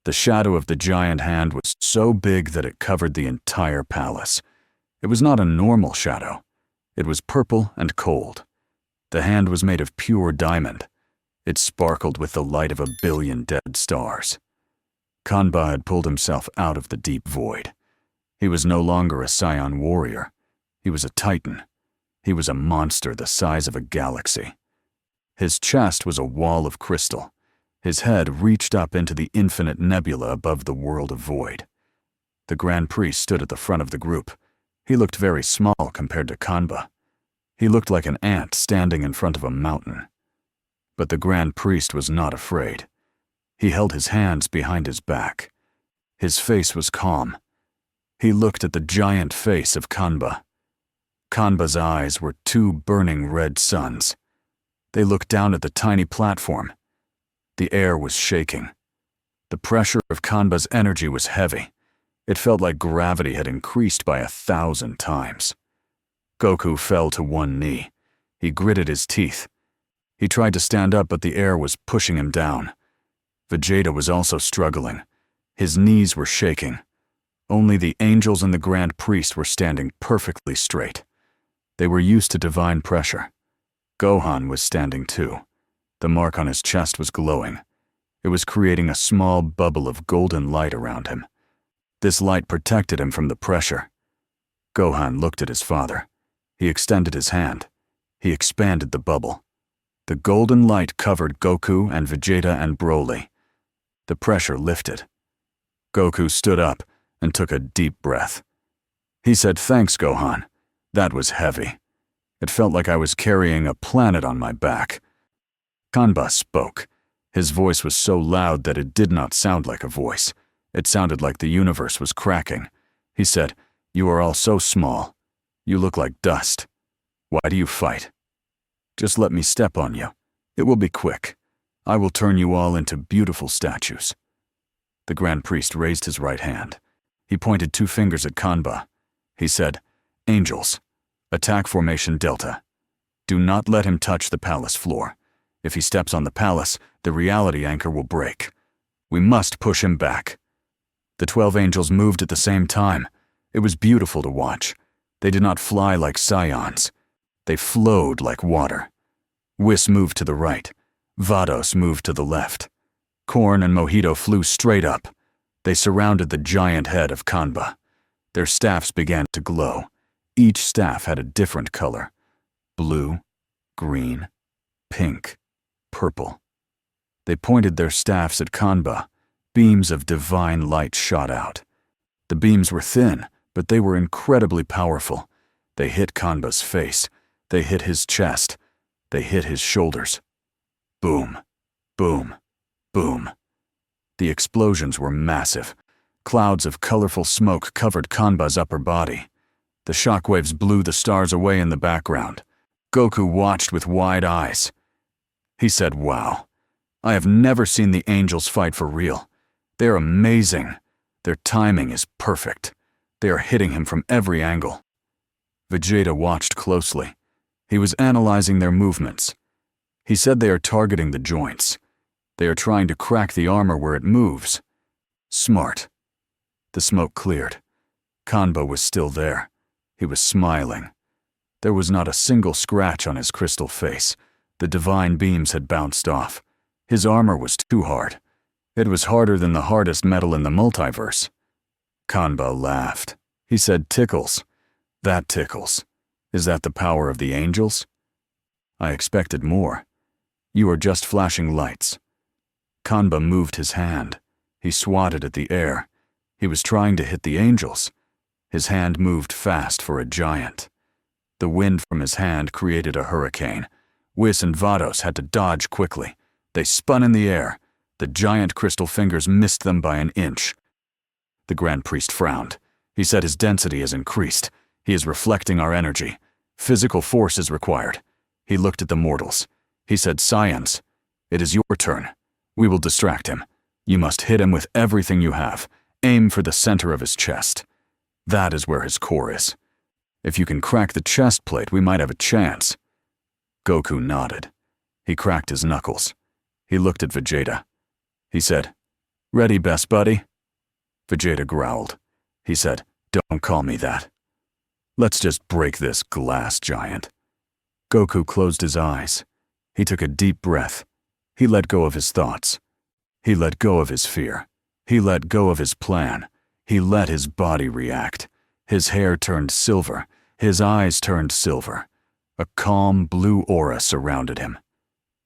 The shadow of the giant hand was so big that it covered the entire palace. It was not a normal shadow. It was purple and cold. The hand was made of pure diamond. It sparkled with the light of 1 billion dead stars. Kanba had pulled himself out of the deep void. He was no longer a Scion warrior. He was a titan. He was a monster the size of a galaxy. His chest was a wall of crystal. His head reached up into the infinite nebula above the world of void. The Grand Priest stood at the front of the group. He looked very small compared to Kanba. He looked like an ant standing in front of a mountain. But the Grand Priest was not afraid. He held his hands behind his back. His face was calm. He looked at the giant face of Kanba. Kanba's eyes were 2 burning red suns. They looked down at the tiny platform. The air was shaking. The pressure of Kanba's energy was heavy. It felt like gravity had increased by 1,000 times. Goku fell to one knee. He gritted his teeth. He tried to stand up, but the air was pushing him down. Vegeta was also struggling. His knees were shaking. Only the angels and the Grand Priest were standing perfectly straight. They were used to divine pressure. Gohan was standing too. The mark on his chest was glowing. It was creating a small bubble of golden light around him. This light protected him from the pressure. Gohan looked at his father. He extended his hand. He expanded the bubble. The golden light covered Goku and Vegeta and Broly. The pressure lifted. Goku stood up and took a deep breath. He said, "Thanks, Gohan. That was heavy. It felt like I was carrying a planet on my back." Kanba spoke. His voice was so loud that it did not sound like a voice. It sounded like the universe was cracking. He said, "You are all so small. You look like dust. Why do you fight? Just let me step on you. It will be quick. I will turn you all into beautiful statues." The Grand Priest raised his right hand. He pointed 2 fingers at Kanba. He said, "Angels, attack formation Delta. Do not let him touch the palace floor. If he steps on the palace, the reality anchor will break. We must push him back." The 12 angels moved at the same time. It was beautiful to watch. They did not fly like Scions. They flowed like water. Whis moved to the right. Vados moved to the left. Corn and Mojito flew straight up. They surrounded the giant head of Kanba. Their staffs began to glow. Each staff had a different color: blue, green, pink, purple. They pointed their staffs at Kanba. Beams of divine light shot out. The beams were thin, but they were incredibly powerful. They hit Kanba's face. They hit his chest. They hit his shoulders. Boom, boom, boom. The explosions were massive. Clouds of colorful smoke covered Kanba's upper body. The shockwaves blew the stars away in the background. Goku watched with wide eyes. He said, "Wow. I have never seen the angels fight for real. They're amazing. Their timing is perfect. They are hitting him from every angle." Vegeta watched closely. He was analyzing their movements. He said they are targeting the joints. They are trying to crack the armor where it moves. Smart. The smoke cleared. Kanba was still there. He was smiling. There was not a single scratch on his crystal face. The divine beams had bounced off. His armor was too hard. It was harder than the hardest metal in the multiverse. Kanba laughed. He said, "Tickles. That tickles. Is that the power of the angels?" "I expected more. You are just flashing lights." Kanba moved his hand. He swatted at the air. He was trying to hit the angels. His hand moved fast for a giant. The wind from his hand created a hurricane. Whis and Vados had to dodge quickly. They spun in the air. The giant crystal fingers missed them by an inch. The Grand Priest frowned. He said, "His density has increased. He is reflecting our energy. Physical force is required." He looked at the mortals. He said, "Scions, it is your turn. We will distract him. You must hit him with everything you have. Aim for the center of his chest. That is where his core is. If you can crack the chest plate, we might have a chance." Goku nodded. He cracked his knuckles. He looked at Vegeta. He said, Ready, best buddy? Vegeta growled. He said, "Don't call me that. Let's just break this glass giant." Goku closed his eyes. He took a deep breath. He let go of his thoughts. He let go of his fear. He let go of his plan. He let his body react. His hair turned silver. His eyes turned silver. A calm blue aura surrounded him.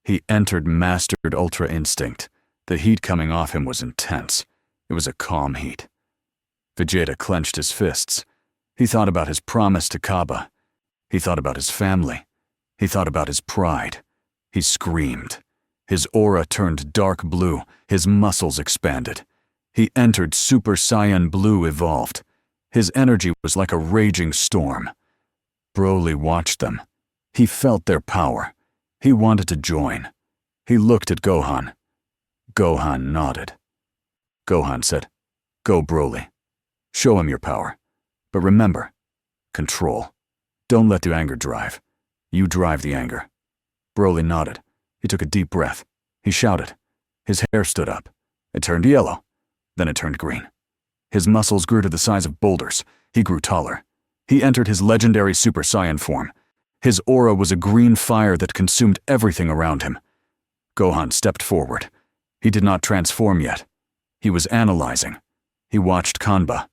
He entered mastered Ultra Instinct. The heat coming off him was intense. It was a calm heat. Vegeta clenched his fists. He thought about his promise to Kaba. He thought about his family. He thought about his pride. He screamed. His aura turned dark blue. His muscles expanded. He entered Super Saiyan Blue Evolved. His energy was like a raging storm. Broly watched them. He felt their power. He wanted to join. He looked at Gohan. Gohan nodded. Gohan said, "Go, Broly. Show him your power. But remember, control. Don't let the anger drive. You drive the anger." Broly nodded. He took a deep breath. He shouted. His hair stood up. It turned yellow. Then it turned green. His muscles grew to the size of boulders. He grew taller. He entered his legendary Super Saiyan form. His aura was a green fire that consumed everything around him. Gohan stepped forward. He did not transform yet. He was analyzing. He watched Kanba.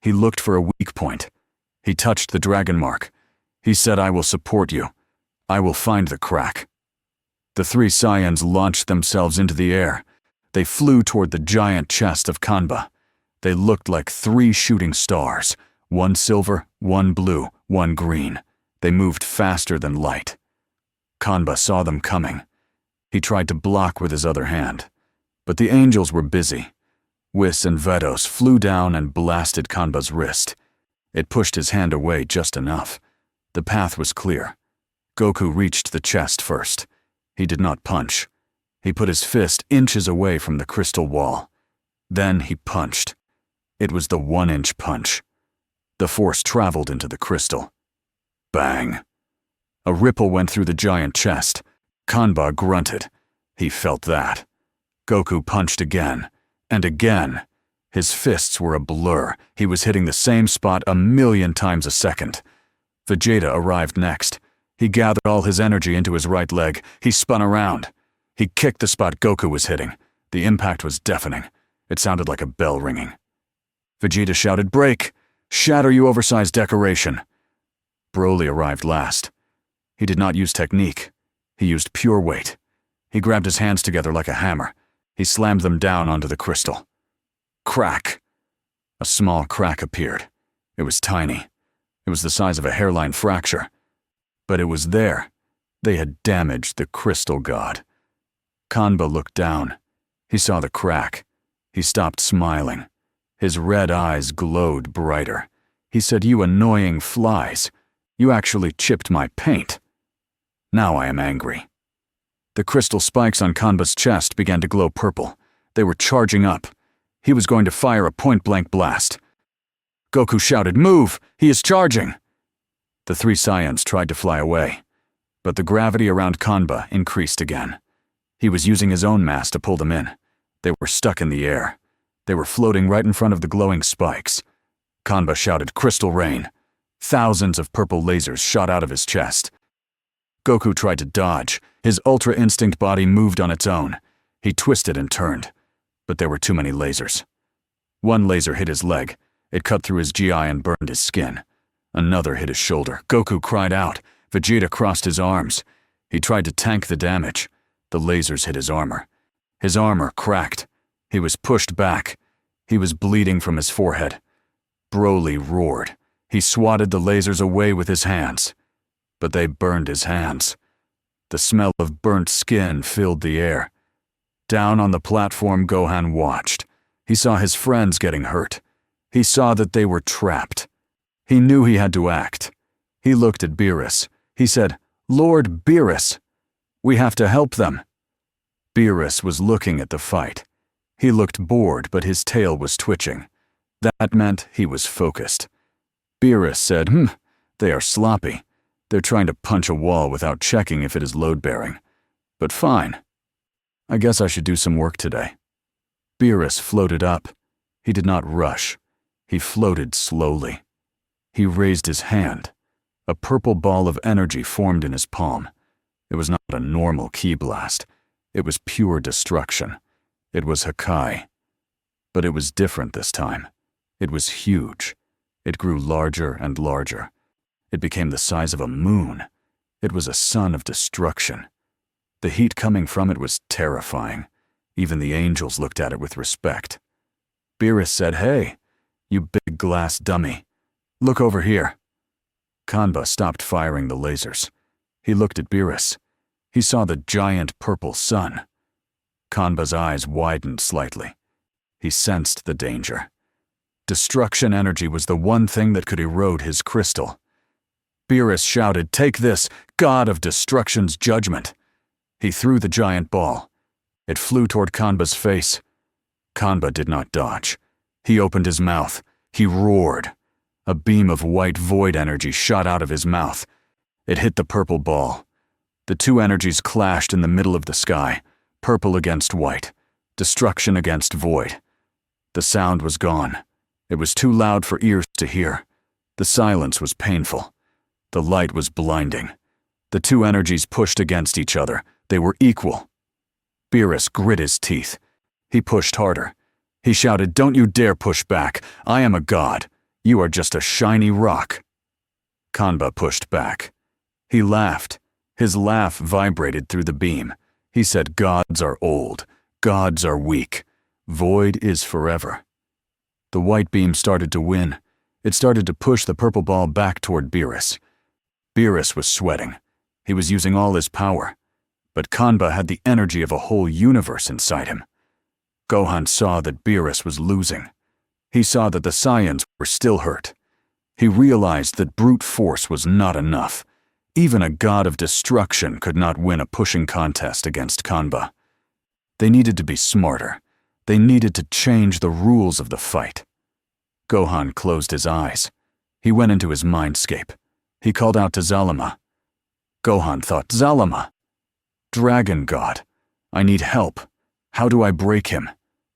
He looked for a weak point. He touched the dragon mark. He said, "I will support you. I will find the crack." The three Saiyans launched themselves into the air. They flew toward the giant chest of Kanba. They looked like 3 shooting stars, one silver, one blue, one green. They moved faster than light. Kanba saw them coming. He tried to block with his other hand. But the angels were busy. Whis and Beerus flew down and blasted Kanba's wrist. It pushed his hand away just enough. The path was clear. Goku reached the chest first. He did not punch. He put his fist inches away from the crystal wall. Then he punched. It was the 1-inch punch. The force traveled into the crystal. Bang! A ripple went through the giant chest. Kanba grunted. He felt that. Goku punched again, and again. His fists were a blur. He was hitting the same spot 1,000,000 times a second. Vegeta arrived next. He gathered all his energy into his right leg. He spun around. He kicked the spot Goku was hitting. The impact was deafening. It sounded like a bell ringing. Vegeta shouted, "Break! Shatter, you oversized decoration!" Broly arrived last. He did not use technique. He used pure weight. He grabbed his hands together like a hammer. He slammed them down onto the crystal. Crack! A small crack appeared. It was tiny. It was the size of a hairline fracture. But it was there. They had damaged the crystal god. Kanba looked down. He saw the crack. He stopped smiling. His red eyes glowed brighter. He said, "You annoying flies. You actually chipped my paint." Now I am angry. The crystal spikes on Kanba's chest began to glow purple. They were charging up. He was going to fire a point-blank blast. Goku shouted, "Move! He is charging!" The 3 Saiyans tried to fly away, but the gravity around Kanba increased again. He was using his own mass to pull them in. They were stuck in the air. They were floating right in front of the glowing spikes. Kanba shouted, "Crystal Rain!" Thousands of purple lasers shot out of his chest. Goku tried to dodge. His Ultra Instinct body moved on its own. He twisted and turned, but there were too many lasers. One laser hit his leg. It cut through his GI and burned his skin. Another hit his shoulder. Goku cried out. Vegeta crossed his arms. He tried to tank the damage. The lasers hit his armor. His armor cracked. He was pushed back. He was bleeding from his forehead. Broly roared. He swatted the lasers away with his hands. But they burned his hands. The smell of burnt skin filled the air. Down on the platform, Gohan watched. He saw his friends getting hurt. He saw that they were trapped. He knew he had to act. He looked at Beerus. He said, "Lord Beerus, we have to help them." Beerus was looking at the fight. He looked bored, but his tail was twitching. That meant he was focused. Beerus said, "They are sloppy. They're trying to punch a wall without checking if it is load-bearing. But fine. I guess I should do some work today." Beerus floated up. He did not rush. He floated slowly. He raised his hand. A purple ball of energy formed in his palm. It was not a normal ki blast. It was pure destruction. It was Hakai. But it was different this time. It was huge. It grew larger and larger. It became the size of a moon. It was a sun of destruction. The heat coming from it was terrifying. Even the angels looked at it with respect. Beerus said, "Hey, you big glass dummy. Look over here." Kanba stopped firing the lasers. He looked at Beerus. He saw the giant purple sun. Kanba's eyes widened slightly. He sensed the danger. Destruction energy was the one thing that could erode his crystal. Beerus shouted, "Take this, God of Destruction's judgment." He threw the giant ball. It flew toward Kanba's face. Kanba did not dodge. He opened his mouth. He roared. A beam of white void energy shot out of his mouth. It hit the purple ball. The two energies clashed in the middle of the sky, purple against white, destruction against void. The sound was gone. It was too loud for ears to hear. The silence was painful. The light was blinding. The two energies pushed against each other. They were equal. Beerus grit his teeth. He pushed harder. He shouted, "Don't you dare push back. I am a god. You are just a shiny rock." Kanba pushed back. He laughed. His laugh vibrated through the beam. He said, "Gods are old. Gods are weak. Void is forever." The white beam started to win. It started to push the purple ball back toward Beerus. Beerus was sweating. He was using all his power. But Kanba had the energy of a whole universe inside him. Gohan saw that Beerus was losing. He saw that the Saiyans were still hurt. He realized that brute force was not enough. Even a god of destruction could not win a pushing contest against Kanba. They needed to be smarter. They needed to change the rules of the fight. Gohan closed his eyes. He went into his mindscape. He called out to Zalama. Gohan thought, "Zalama, Dragon God, I need help. How do I break him?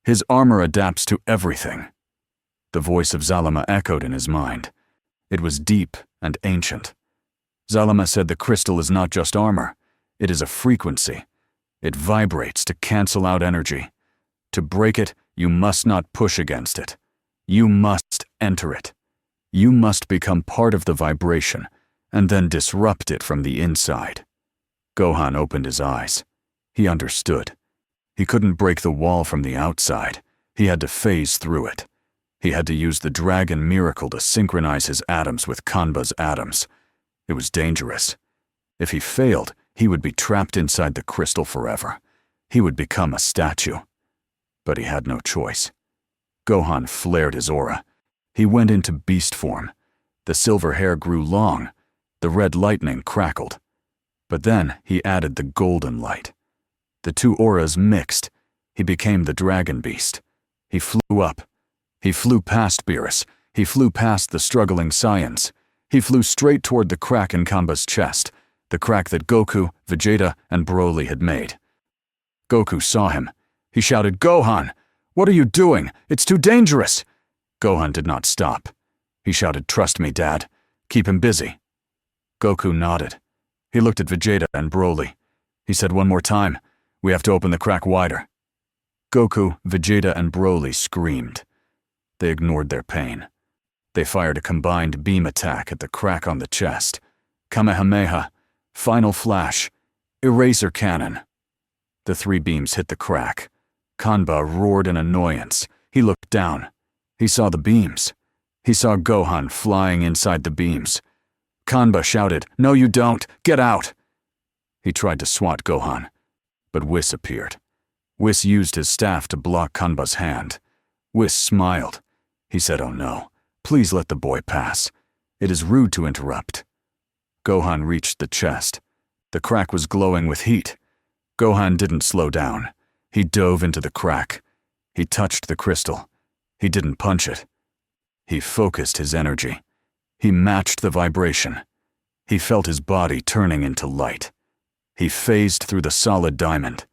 His armor adapts to everything." The voice of Zalama echoed in his mind. It was deep and ancient. Zalama said the crystal is not just armor. It is a frequency. It vibrates to cancel out energy. To break it, you must not push against it. You must enter it. You must become part of the vibration and then disrupt it from the inside. Gohan opened his eyes. He understood. He couldn't break the wall from the outside. He had to phase through it. He had to use the dragon miracle to synchronize his atoms with Kanba's atoms. It was dangerous. If he failed, he would be trapped inside the crystal forever. He would become a statue. But he had no choice. Gohan flared his aura. He went into beast form. The silver hair grew long. The red lightning crackled. But then he added the golden light. The two auras mixed. He became the Dragon Beast. He flew up. He flew past Beerus. He flew past the struggling Saiyans. He flew straight toward the crack in Kanba's chest, the crack that Goku, Vegeta, and Broly had made. Goku saw him. He shouted, "Gohan! What are you doing? It's too dangerous!" Gohan did not stop. He shouted, "Trust me, Dad. Keep him busy." Goku nodded. He looked at Vegeta and Broly. He said, "One more time. We have to open the crack wider." Goku, Vegeta, and Broly screamed. They ignored their pain. They fired a combined beam attack at the crack on the chest. Kamehameha, Final Flash, Eraser Cannon. The three beams hit the crack. Kanba roared in annoyance. He looked down. He saw the beams. He saw Gohan flying inside the beams. Kanba shouted, "No you don't! Get out!" He tried to swat Gohan, but Whis appeared. Whis used his staff to block Kanba's hand. Whis smiled. He said, "Oh no, please let the boy pass. It is rude to interrupt." Gohan reached the chest. The crack was glowing with heat. Gohan didn't slow down. He dove into the crack. He touched the crystal. He didn't punch it. He focused his energy. He matched the vibration. He felt his body turning into light. He phased through the solid diamond.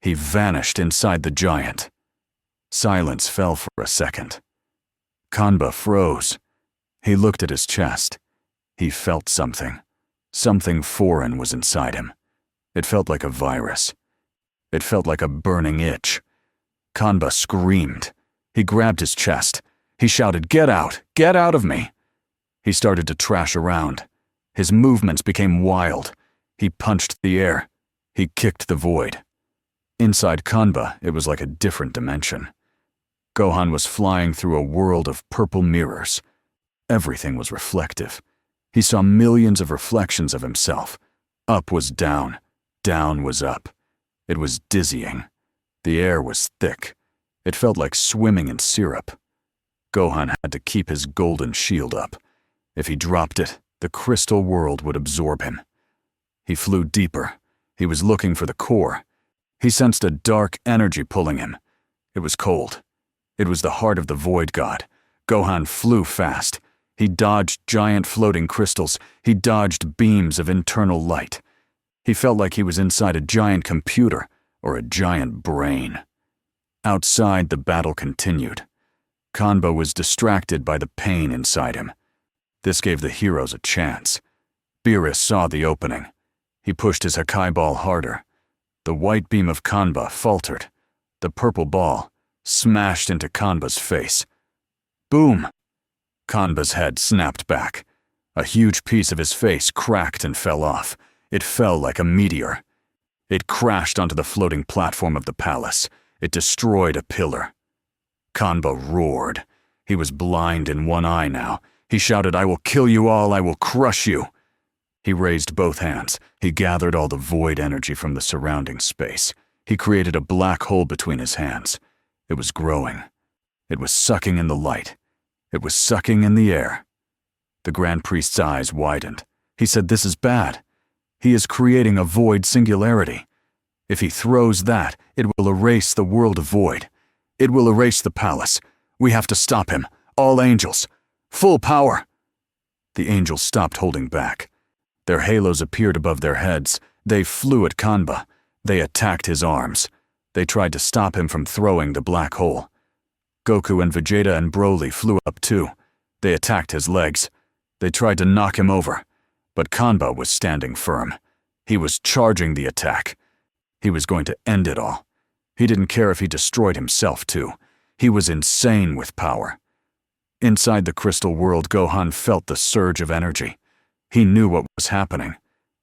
He vanished inside the giant. Silence fell for a second. Kanba froze. He looked at his chest. He felt something. Something foreign was inside him. It felt like a virus. It felt like a burning itch. Kanba screamed. He grabbed his chest. He shouted, "Get out! Get out of me!" He started to trash around. His movements became wild. He punched the air. He kicked the void. Inside Kanba, it was like a different dimension. Gohan was flying through a world of purple mirrors. Everything was reflective. He saw millions of reflections of himself. Up was down. Down was up. It was dizzying. The air was thick. It felt like swimming in syrup. Gohan had to keep his golden shield up. If he dropped it, the crystal world would absorb him. He flew deeper. He was looking for the core. He sensed a dark energy pulling him. It was cold. It was the heart of the Void God. Gohan flew fast. He dodged giant floating crystals. He dodged beams of internal light. He felt like he was inside a giant computer or a giant brain. Outside, the battle continued. Kanba was distracted by the pain inside him. This gave the heroes a chance. Beerus saw the opening. He pushed his Hakai ball harder. The white beam of Kanba faltered. The purple ball smashed into Kanba's face. Boom! Kanba's head snapped back. A huge piece of his face cracked and fell off. It fell like a meteor. It crashed onto the floating platform of the palace. It destroyed a pillar. Kanba roared. He was blind in one eye now. He shouted, "I will kill you all, I will crush you." He raised both hands. He gathered all the void energy from the surrounding space. He created a black hole between his hands. It was growing. It was sucking in the light. It was sucking in the air. The Grand Priest's eyes widened. He said, "This is bad. He is creating a void singularity. If he throws that, it will erase the world of void. It will erase the palace. We have to stop him. All angels. Full power." The angels stopped holding back. Their halos appeared above their heads. They flew at Kanba. They attacked his arms. They tried to stop him from throwing the black hole. Goku and Vegeta and Broly flew up too. They attacked his legs. They tried to knock him over. But Kanba was standing firm. He was charging the attack. He was going to end it all. He didn't care if he destroyed himself too. He was insane with power. Inside the crystal world, Gohan felt the surge of energy. He knew what was happening.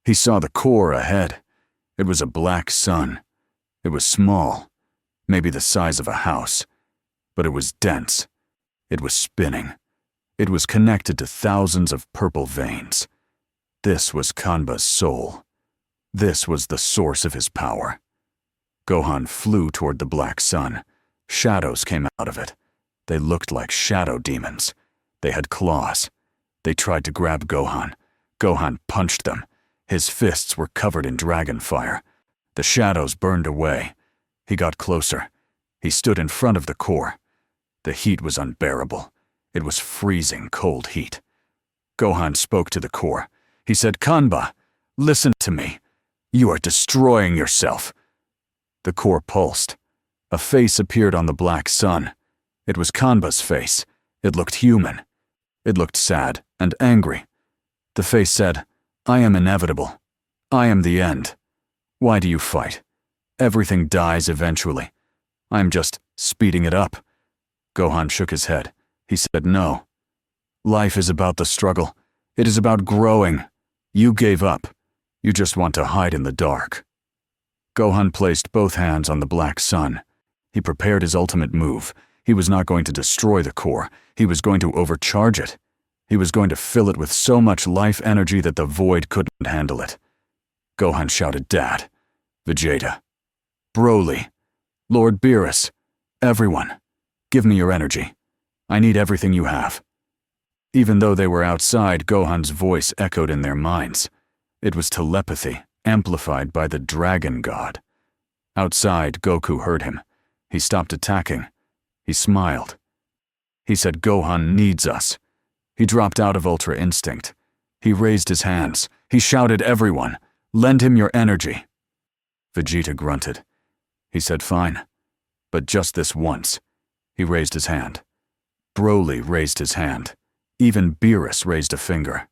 He saw the core ahead. It was a black sun. It was small, maybe the size of a house, but it was dense. It was spinning. It was connected to thousands of purple veins. This was Kanba's soul. This was the source of his power. Gohan flew toward the black sun. Shadows came out of it. They looked like shadow demons. They had claws. They tried to grab Gohan. Gohan punched them. His fists were covered in dragon fire. The shadows burned away. He got closer. He stood in front of the core. The heat was unbearable. It was freezing cold heat. Gohan spoke to the core. He said, "Kanba, listen to me. You are destroying yourself." The core pulsed. A face appeared on the black sun. It was Kanba's face. It looked human. It looked sad and angry. The face said, "I am inevitable. I am the end. Why do you fight? Everything dies eventually. I am just speeding it up." Gohan shook his head. He said, "No. Life is about the struggle. It is about growing. You gave up. You just want to hide in the dark." Gohan placed both hands on the black sun. He prepared his ultimate move. He was not going to destroy the core. He was going to overcharge it. He was going to fill it with so much life energy that the void couldn't handle it. Gohan shouted, "Dad, Vegeta, Broly, Lord Beerus, everyone, give me your energy. I need everything you have." Even though they were outside, Gohan's voice echoed in their minds. It was telepathy, amplified by the Dragon God. Outside, Goku heard him. He stopped attacking. He smiled. He said, "Gohan needs us." He dropped out of Ultra Instinct. He raised his hands. He shouted, "Everyone, lend him your energy." Vegeta grunted. He said, "Fine, but just this once. He raised his hand. Broly raised his hand. Even Beerus raised a finger.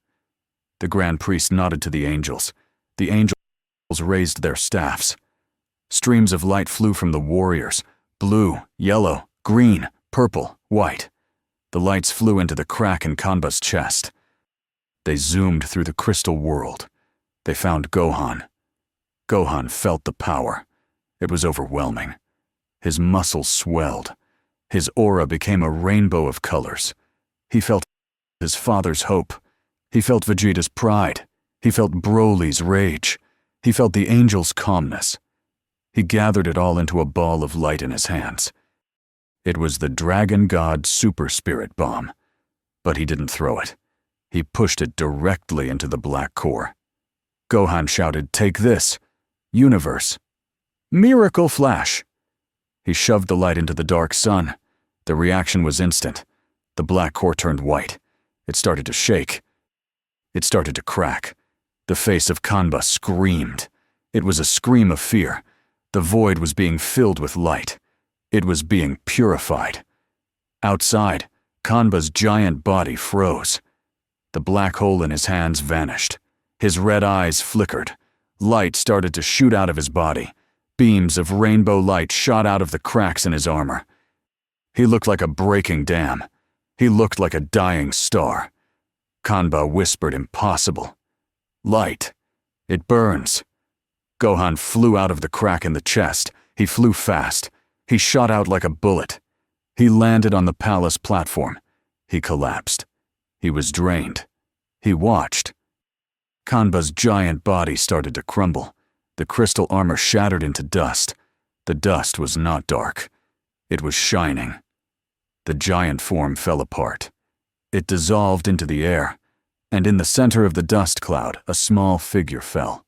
The Grand Priest nodded to the angels. The angels raised their staffs. Streams of light flew from the warriors. Blue, yellow, green, purple, white. The lights flew into the crack in Kanba's chest. They zoomed through the crystal world. They found Gohan. Gohan felt the power. It was overwhelming. His muscles swelled. His aura became a rainbow of colors. He felt his father's hope. He felt Vegeta's pride. He felt Broly's rage. He felt the angel's calmness. He gathered it all into a ball of light in his hands. It was the Dragon God Super Spirit Bomb. But he didn't throw it. He pushed it directly into the black core. Gohan shouted, "Take this! Universe! Miracle Flash!" He shoved the light into the dark sun. The reaction was instant. The black core turned white. It started to shake. It started to crack. The face of Kanba screamed. It was a scream of fear. The void was being filled with light. It was being purified. Outside, Kanba's giant body froze. The black hole in his hands vanished. His red eyes flickered. Light started to shoot out of his body. Beams of rainbow light shot out of the cracks in his armor. He looked like a breaking dam. He looked like a dying star. Kanba whispered, "Impossible. Light. It burns." Gohan flew out of the crack in the chest. He flew fast. He shot out like a bullet. He landed on the palace platform. He collapsed. He was drained. He watched. Kanba's giant body started to crumble. The crystal armor shattered into dust. The dust was not dark. It was shining. The giant form fell apart. It dissolved into the air, and in the center of the dust cloud, a small figure fell.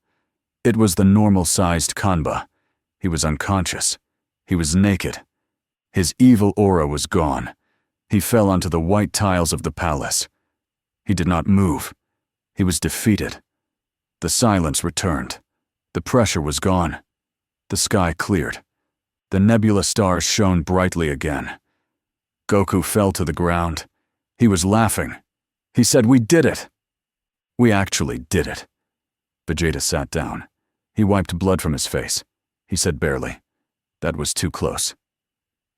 It was the normal-sized Kanba. He was unconscious. He was naked. His evil aura was gone. He fell onto the white tiles of the palace. He did not move. He was defeated. The silence returned. The pressure was gone. The sky cleared. The nebula stars shone brightly again. Goku fell to the ground. He was laughing. He said, "We did it." "We actually did it." Vegeta sat down. He wiped blood from his face. He said barely, "That was too close."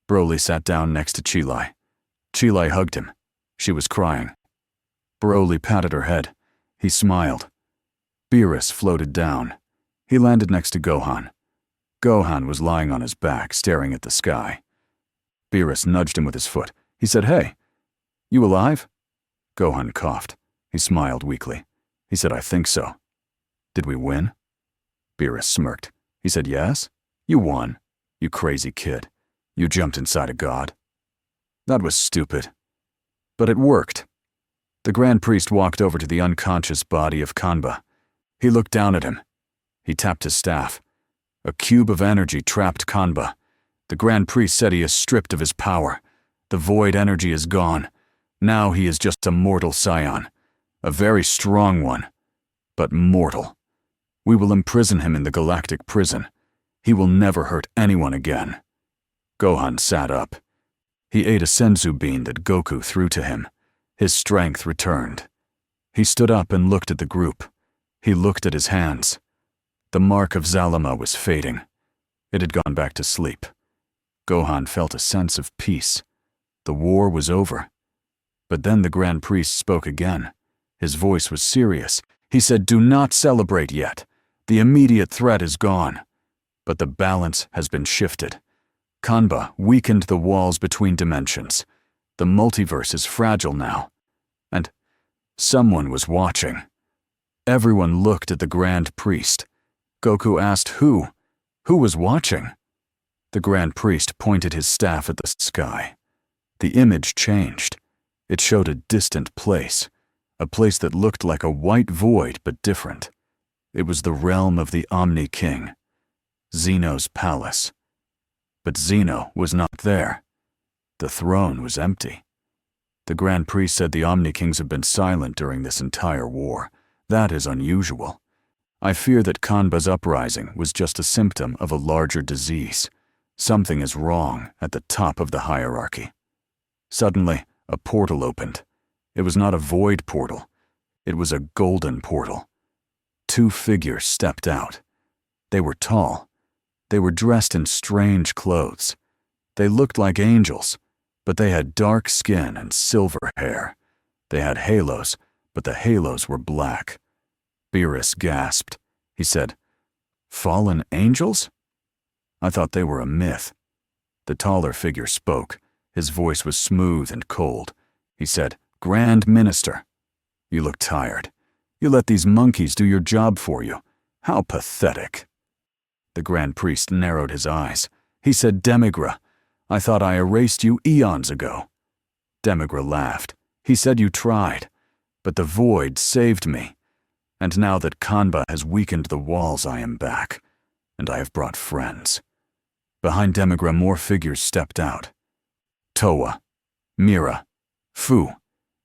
Broly sat down next to Chilai. Chilai hugged him. She was crying. Broly patted her head. He smiled. Beerus floated down. He landed next to Gohan. Gohan was lying on his back, staring at the sky. Beerus nudged him with his foot. He said, "Hey, you alive?" Gohan coughed. He smiled weakly. He said, "I think so." "Did we win?" Beerus smirked. He said, "Yes, you won. You crazy kid. You jumped inside a god." "That was stupid." But it worked. The Grand Priest walked over to the unconscious body of Kanba. He looked down at him. He tapped his staff. A cube of energy trapped Kanba. The Grand Priest said he is stripped of his power. The void energy is gone. Now he is just a mortal scion. A very strong one, but mortal. We will imprison him in the galactic prison. He will never hurt anyone again. Gohan sat up. He ate a senzu bean that Goku threw to him. His strength returned. He stood up and looked at the group. He looked at his hands. The mark of Zalama was fading. It had gone back to sleep. Gohan felt a sense of peace. The war was over. But then the Grand Priest spoke again. His voice was serious. He said, "Do not celebrate yet. The immediate threat is gone. But the balance has been shifted. Kanba weakened the walls between dimensions. The multiverse is fragile now. And someone was watching." Everyone looked at the Grand Priest. Goku asked who? Who was watching? The Grand Priest pointed his staff at the sky. The image changed. It showed a distant place, a place that looked like a white void but different. It was the realm of the Omni King, Zeno's palace. But Zeno was not there. The throne was empty. The Grand Priest said the Omni Kings have been silent during this entire war. That is unusual. I fear that Kanba's uprising was just a symptom of a larger disease. Something is wrong at the top of the hierarchy. Suddenly, a portal opened. It was not a void portal. It was a golden portal. 2 figures stepped out. They were tall. They were dressed in strange clothes. They looked like angels, but they had dark skin and silver hair. They had halos, but the halos were black. Beerus gasped. He said, "Fallen angels? I thought they were a myth." The taller figure spoke. His voice was smooth and cold. He said, "Grand Minister, you look tired. You let these monkeys do your job for you. How pathetic." The Grand Priest narrowed his eyes. He said, "Demigra, I thought I erased you eons ago." Demigra laughed. He said, "You tried, but the void saved me. And now that Kanba has weakened the walls, I am back, and I have brought friends." Behind Demigra, more figures stepped out. Towa, Mira, Fu,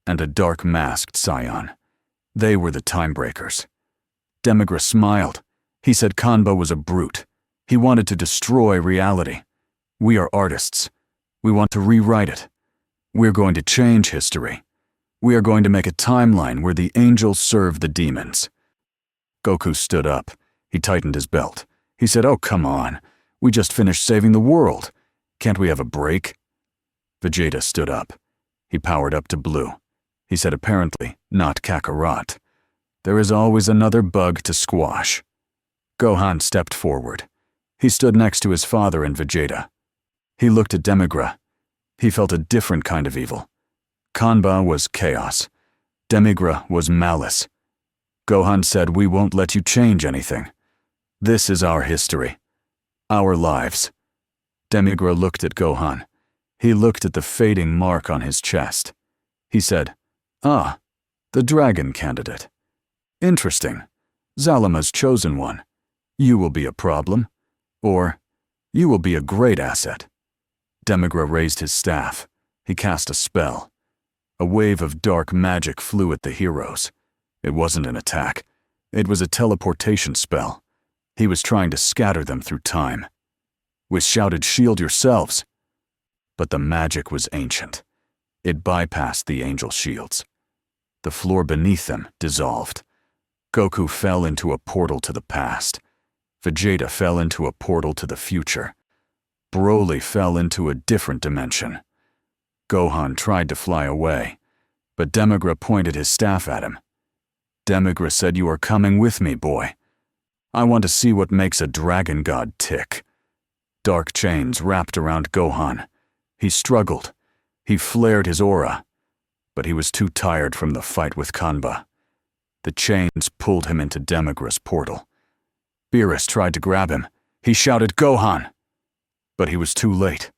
and a dark-masked scion. They were the Timebreakers. Demigra smiled. He said Kanba was a brute. He wanted to destroy reality. We are artists. We want to rewrite it. We're going to change history. We are going to make a timeline where the angels serve the demons. Goku stood up. He tightened his belt. He said, "Oh, come on. We just finished saving the world. Can't we have a break?" Vegeta stood up. He powered up to blue. He said, apparently, not Kakarot. "There is always another bug to squash." Gohan stepped forward. He stood next to his father and Vegeta. He looked at Demigra. He felt a different kind of evil. Kanba was chaos. Demigra was malice. Gohan said, "We won't let you change anything. This is our history. Our lives." Demigra looked at Gohan. He looked at the fading mark on his chest. He said, "Ah, the dragon candidate. Interesting. Zalama's chosen one. You will be a problem. Or, you will be a great asset." Demigra raised his staff. He cast a spell. A wave of dark magic flew at the heroes. It wasn't an attack. It was a teleportation spell. He was trying to scatter them through time. Whis shouted, "Shield yourselves!" But the magic was ancient. It bypassed the angel shields. The floor beneath them dissolved. Goku fell into a portal to the past. Vegeta fell into a portal to the future. Broly fell into a different dimension. Gohan tried to fly away, but Demigra pointed his staff at him. Demigra said, "You are coming with me, boy. I want to see what makes a dragon god tick." Dark chains wrapped around Gohan. He struggled. He flared his aura, but he was too tired from the fight with Kanba. The chains pulled him into Demigra's portal. Beerus tried to grab him. He shouted, "Gohan!" But he was too late.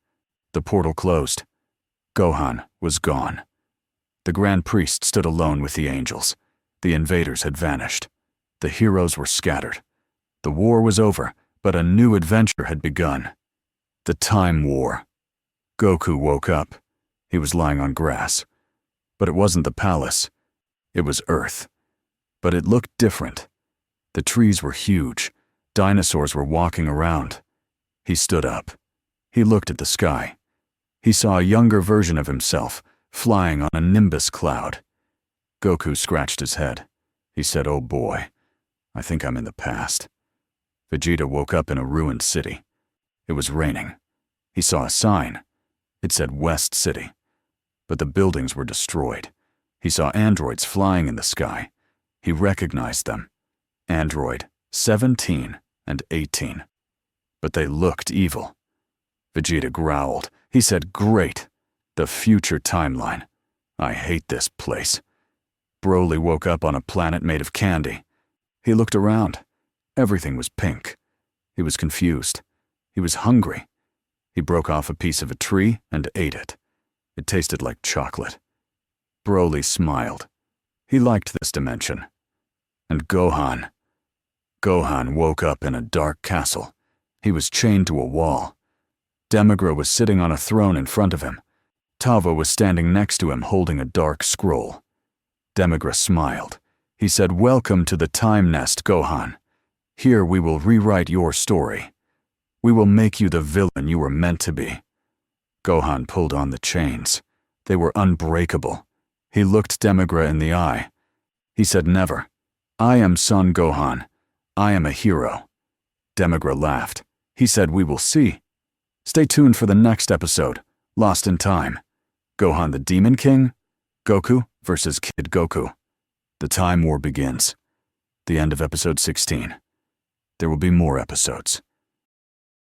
The portal closed. Gohan was gone. The Grand Priest stood alone with the angels. The invaders had vanished. The heroes were scattered. The war was over, but a new adventure had begun. The Time War. Goku woke up. He was lying on grass. But it wasn't the palace. It was Earth. But it looked different. The trees were huge. Dinosaurs were walking around. He stood up. He looked at the sky. He saw a younger version of himself, flying on a nimbus cloud. Goku scratched his head. He said, "Oh boy, I think I'm in the past." Vegeta woke up in a ruined city. It was raining. He saw a sign. It said West City. But the buildings were destroyed. He saw androids flying in the sky. He recognized them. Android 17 and 18. But they looked evil. Vegeta growled. He said, "Great. The future timeline. I hate this place." Broly woke up on a planet made of candy. He looked around. Everything was pink. He was confused. He was hungry. He broke off a piece of a tree and ate it. It tasted like chocolate. Broly smiled. He liked this dimension. And Gohan. Gohan woke up in a dark castle. He was chained to a wall. Demigra was sitting on a throne in front of him. Tava was standing next to him holding a dark scroll. Demigra smiled. He said, "Welcome to the Time Nest, Gohan. Here we will rewrite your story. We will make you the villain you were meant to be." Gohan pulled on the chains. They were unbreakable. He looked Demigra in the eye. He said never. I am Son Gohan. I am a hero. Demigra laughed. He said we will see. Stay tuned for the next episode, Lost in Time. Gohan the Demon King? Goku versus Kid Goku. The Time War begins. The end of episode 16. There will be more episodes.